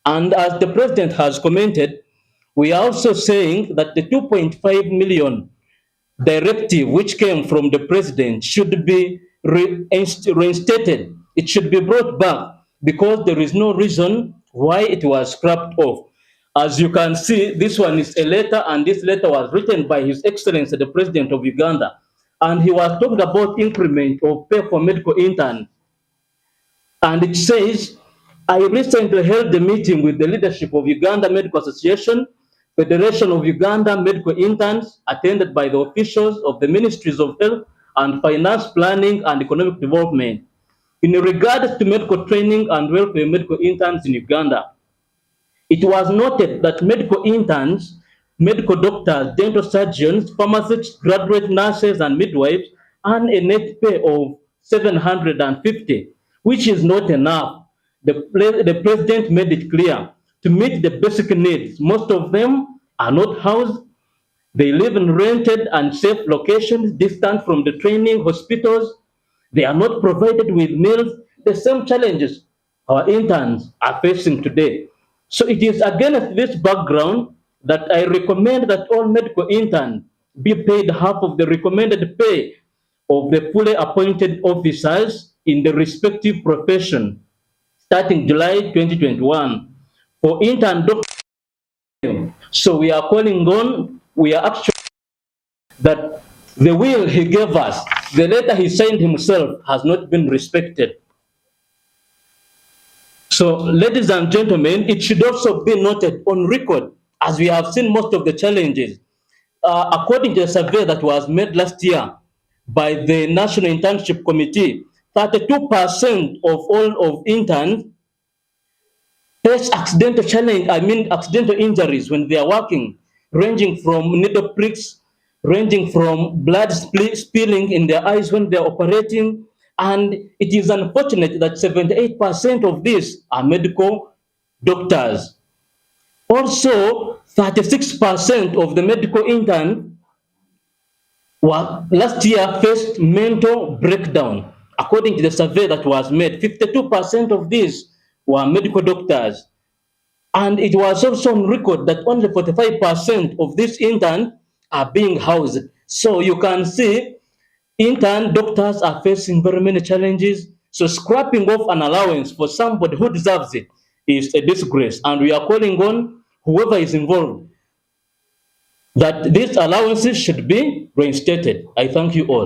And as the president has commented, we are also saying that the 2.5 million directive which came from the president should be reinstated. It should be brought back because there is no reason why it was scrapped off. As you can see, this one is a letter, and this letter was written by His Excellency, the President of Uganda. And he was talking about increment of pay for medical interns. And it says, I recently held a meeting with the leadership of Uganda Medical Association, Federation of Uganda Medical Interns, attended by the officials of the Ministries of Health and Finance, Planning and Economic Development. In regards to medical training and welfare medical interns in Uganda, it was noted that medical interns, medical doctors, dental surgeons, pharmacists, graduate nurses, and midwives earn a net pay of 750, which is not enough. The president made it clear to meet the basic needs. Most of them are not housed. They live in rented and safe locations, distant from the training hospitals. They are not provided with meals. The same challenges our interns are facing today. So it is against this background that I recommend that all medical interns be paid half of the recommended pay of the fully appointed officers in the respective profession starting July 2021 for intern doctors. So we are calling on, we are actually that the will he gave us, the letter he signed himself, has not been respected. So, ladies and gentlemen, it should also be noted on record, as we have seen most of the challenges. According to a survey that was made last year by the National Internship Committee, 32% of all of interns face accidental injuries when they are working, ranging from needle pricks, ranging from blood spilling in their eyes when they are operating. And it is unfortunate that 78% of these are medical doctors. Also, 36% of the medical interns last year faced mental breakdown. According to the survey that was made, 52% of these were medical doctors. And it was also on record that only 45% of these interns are being housed. So you can see intern doctors are facing very many challenges. So scrapping off an allowance for somebody who deserves it is a disgrace. And we are calling on whoever is involved that these allowances should be reinstated. I thank you all.